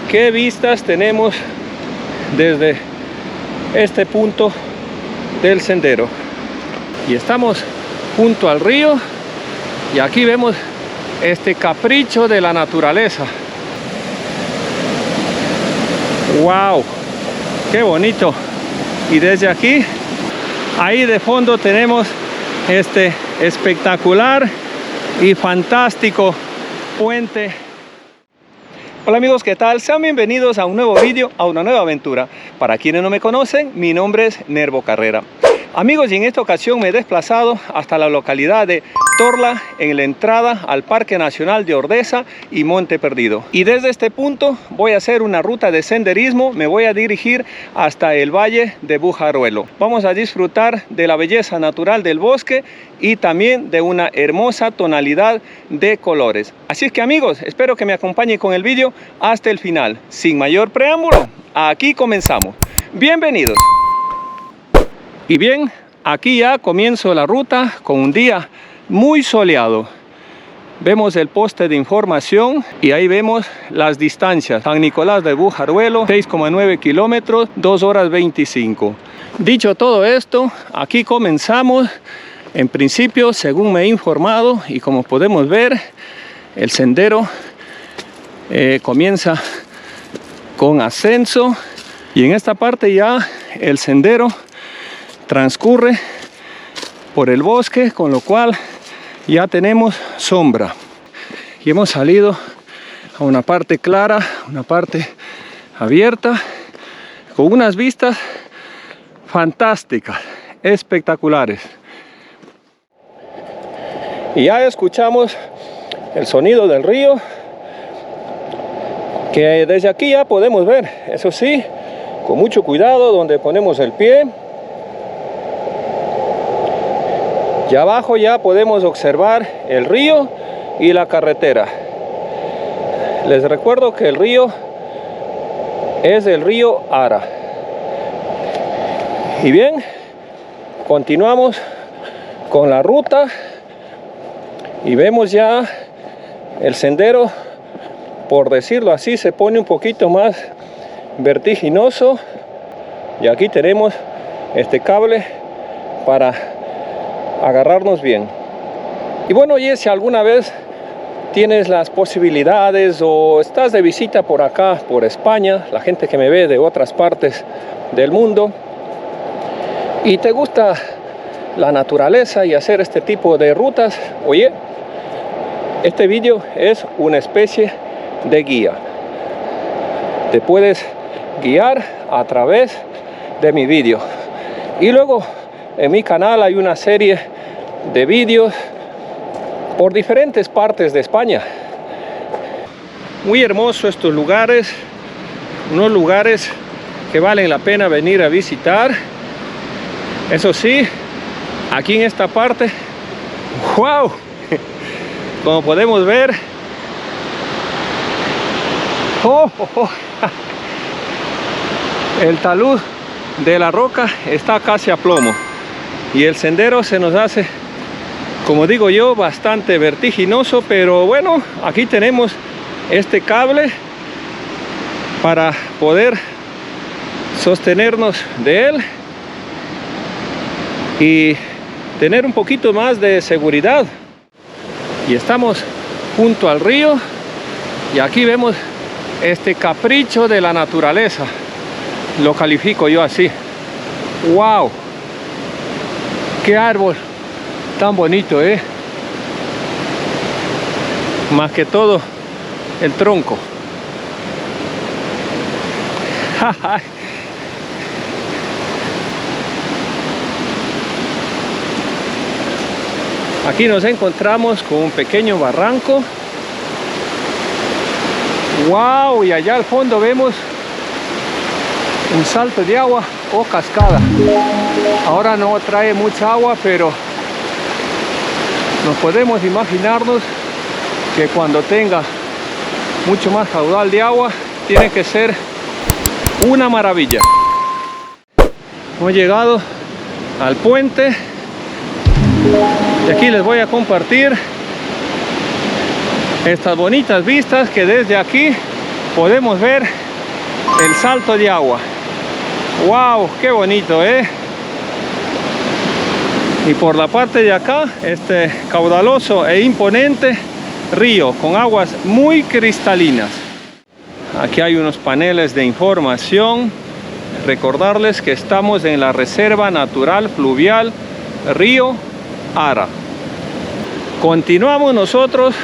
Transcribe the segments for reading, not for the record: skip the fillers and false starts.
qué vistas tenemos desde este punto del sendero. Y estamos junto al río y aquí vemos este capricho de la naturaleza. ¡Wow! ¡Qué bonito! Y desde aquí, ahí de fondo tenemos este espectacular y fantástico puente. Hola amigos, ¿qué tal? Sean bienvenidos a un nuevo vídeo, a una nueva aventura. Para quienes no me conocen, mi nombre es Nervo Carrera. Amigos, y en esta ocasión me he desplazado hasta la localidad de Torla, en la entrada al Parque Nacional de Ordesa y Monte Perdido. Y desde este punto voy a hacer una ruta de senderismo, me voy a dirigir hasta el Valle de Bujaruelo. Vamos a disfrutar de la belleza natural del bosque y también de una hermosa tonalidad de colores. Así es que amigos, espero que me acompañen con el vídeo hasta el final. Sin mayor preámbulo, aquí comenzamos. Bienvenidos. Y bien, aquí ya comienzo la ruta con un día muy soleado. Vemos el poste de información y ahí vemos las distancias. San Nicolás de Bujaruelo, 6,9 kilómetros, 2 horas 25. Dicho todo esto, aquí comenzamos. En principio, según me he informado y como podemos ver, el sendero comienza con ascenso y en esta parte ya el sendero transcurre por el bosque, con lo cual ya tenemos sombra y hemos salido a una parte clara, una parte abierta con unas vistas fantásticas, espectaculares. Y ya escuchamos el sonido del río que desde aquí ya podemos ver, eso sí, con mucho cuidado donde ponemos el pie. Y abajo ya podemos observar el río y la carretera. Les recuerdo que el río es el río Ara. Y bien, continuamos con la ruta y vemos ya el sendero, por decirlo así, se pone un poquito más vertiginoso. Y aquí tenemos este cable para agarrarnos bien. Y bueno, oye, si alguna vez tienes las posibilidades o estás de visita por acá, por España, la gente que me ve de otras partes del mundo, y te gusta la naturaleza y hacer este tipo de rutas, oye, este vídeo es una especie de guía. Te puedes guiar a través de mi vídeo. Y luego en mi canal hay una serie de vídeos por diferentes partes de España. Muy hermosos estos lugares, unos lugares que valen la pena venir a visitar. Eso sí, aquí en esta parte, ¡wow! Como podemos ver, el talud de la roca está casi a plomo. Y el sendero se nos hace, como digo yo, bastante vertiginoso, pero bueno, aquí tenemos este cable para poder sostenernos de él y tener un poquito más de seguridad. Y estamos junto al río y aquí vemos este capricho de la naturaleza, lo califico yo así. ¡Wow! ¡Qué árbol tan bonito, Más que todo el tronco. Aquí nos encontramos con un pequeño barranco. ¡Wow! Y allá al fondo vemos un salto de agua o cascada. Ahora no trae mucha agua, pero nos podemos imaginarnos que cuando tenga mucho más caudal de agua tiene que ser una maravilla. Hemos llegado al puente y aquí les voy a compartir estas bonitas vistas que desde aquí podemos ver el salto de agua. ¡Wow! ¡Qué bonito, eh! Y por la parte de acá, este caudaloso e imponente río con aguas muy cristalinas. Aquí hay unos paneles de información. Recordarles que estamos en la Reserva Natural Fluvial Río Ara. Continuamos nosotros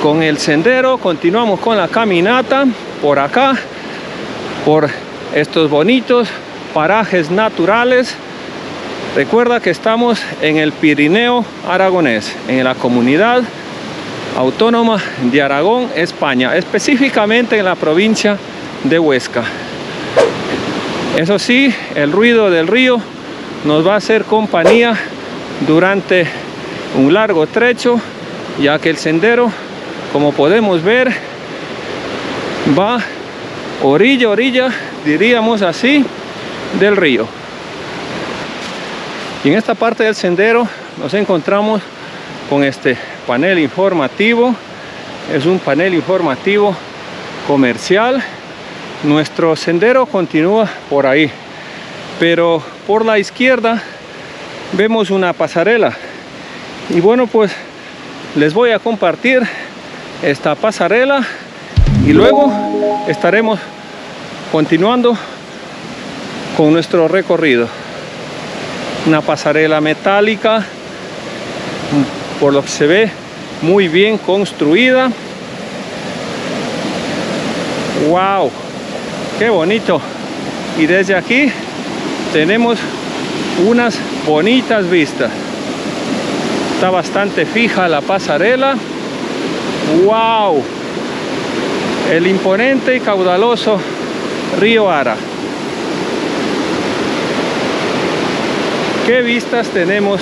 con el sendero, continuamos con la caminata por acá, por estos bonitos parajes naturales. Recuerda que estamos en el Pirineo aragonés, en la comunidad autónoma de Aragón, España, específicamente en la provincia de Huesca. Eso sí, el ruido del río nos va a hacer compañía durante un largo trecho, ya que el sendero, como podemos ver, va orilla a orilla, diríamos así, del río. Y en esta parte del sendero nos encontramos con este panel informativo. Es un panel informativo comercial. Nuestro sendero continúa por ahí, pero por la izquierda vemos una pasarela. Y bueno, pues les voy a compartir esta pasarela y luego estaremos continuando con nuestro recorrido. Una pasarela metálica, por lo que se ve muy bien construida. ¡Wow! ¡Qué bonito! Y desde aquí tenemos unas bonitas vistas. Está bastante fija la pasarela. ¡Wow! El imponente y caudaloso río Ara. ¿Qué vistas tenemos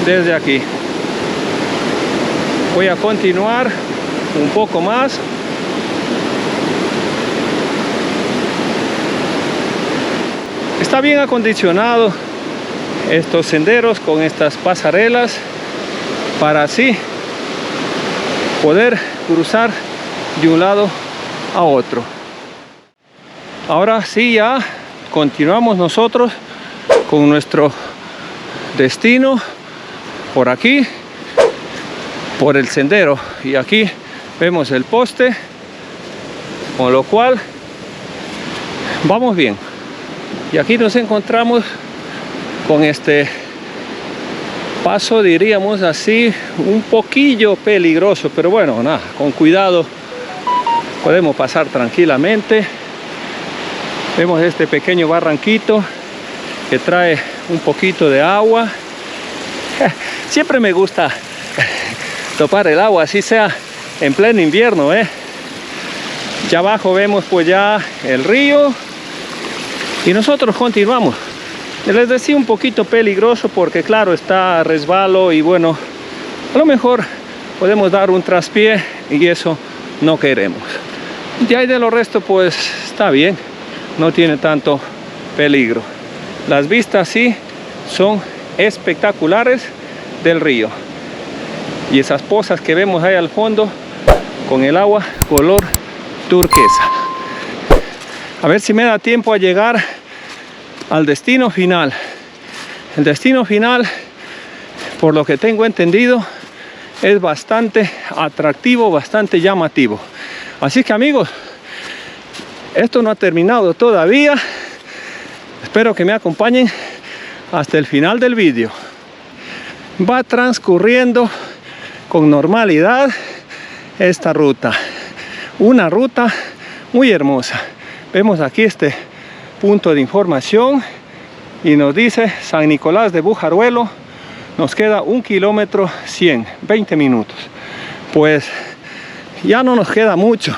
desde aquí? Voy a continuar un poco más. Está bien acondicionado estos senderos con estas pasarelas para así poder cruzar de un lado a otro. Ahora sí, ya continuamos nosotros con nuestro destino por aquí, por el sendero, y aquí vemos el poste, con lo cual vamos bien. Y aquí nos encontramos con este paso, diríamos así, un poquillo peligroso, pero bueno, nada, con cuidado podemos pasar tranquilamente. Vemos este pequeño barranquito que trae un poquito de agua. Siempre me gusta topar el agua, así sea en pleno invierno, Ya abajo vemos pues ya el río y nosotros continuamos. Les decía un poquito peligroso porque claro, está resbalo y bueno, a lo mejor podemos dar un traspié y eso no queremos. Y ahí de lo resto pues está bien, no tiene tanto peligro. Las vistas sí son espectaculares del río. Y esas pozas que vemos ahí al fondo con el agua color turquesa. A ver si me da tiempo a llegar al destino final. El destino final, por lo que tengo entendido, es bastante atractivo, bastante llamativo. Así que amigos, esto no ha terminado todavía. Espero que me acompañen hasta el final del vídeo. Va transcurriendo con normalidad esta ruta. Una ruta muy hermosa. Vemos aquí este punto de información y nos dice San Nicolás de Bujaruelo. Nos queda 1 kilómetro 100, 20 minutos. Pues ya no nos queda mucho.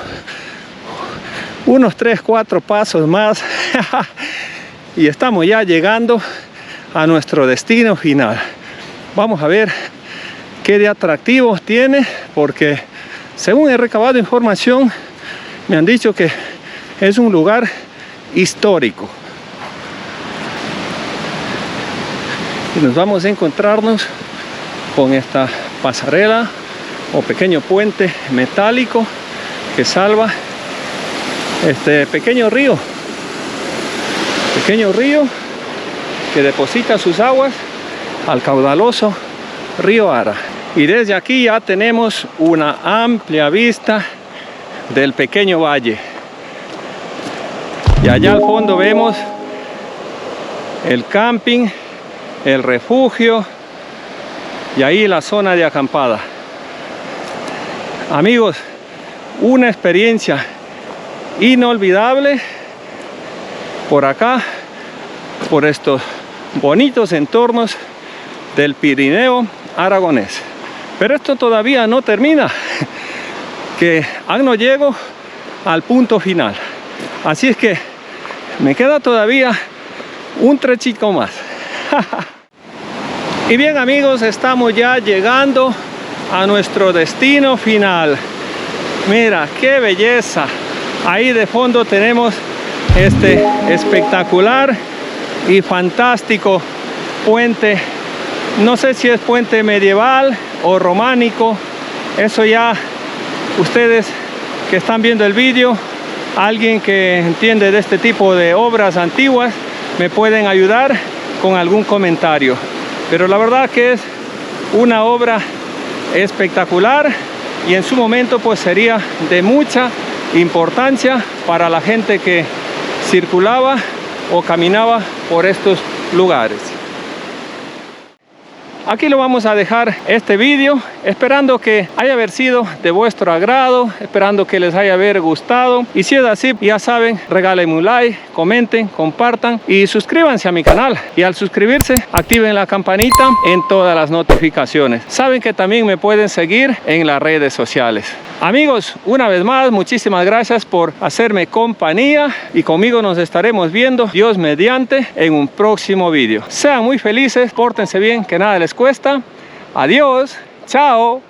Unos 3-4 pasos más. Y estamos ya llegando a nuestro destino final. Vamos a ver qué de atractivo tiene, porque según he recabado información, me han dicho que es un lugar histórico. Y nos vamos a encontrarnos con esta pasarela o pequeño puente metálico que salva este pequeño río que deposita sus aguas al caudaloso río Ara. Y desde aquí ya tenemos una amplia vista del pequeño valle. Y allá al fondo vemos el camping, el refugio y ahí la zona de acampada. Amigos, una experiencia inolvidable por acá, por estos bonitos entornos del Pirineo aragonés. Pero esto todavía no termina, que aún no llego al punto final. Así es que me queda todavía un trechito más. Y bien amigos, estamos ya llegando a nuestro destino final. Mira qué belleza. Ahí de fondo tenemos este espectacular y fantástico puente. No sé si es puente medieval o románico. Eso ya ustedes que están viendo el vídeo, alguien que entiende de este tipo de obras antiguas, me pueden ayudar con algún comentario. Pero la verdad que es una obra espectacular y en su momento pues sería de mucha importancia para la gente que circulaba o caminaba por estos lugares. Aquí lo vamos a dejar este vídeo, esperando que haya haber sido de vuestro agrado, esperando que les haya haber gustado. Y si es así, ya saben, regálenme un like, comenten, compartan y suscríbanse a mi canal. Y al suscribirse, activen la campanita en todas las notificaciones. Saben que también me pueden seguir en las redes sociales. Amigos, una vez más, muchísimas gracias por hacerme compañía y conmigo nos estaremos viendo, Dios mediante, en un próximo vídeo. Sean muy felices, pórtense bien, que nada les cuesta. Adiós, chao.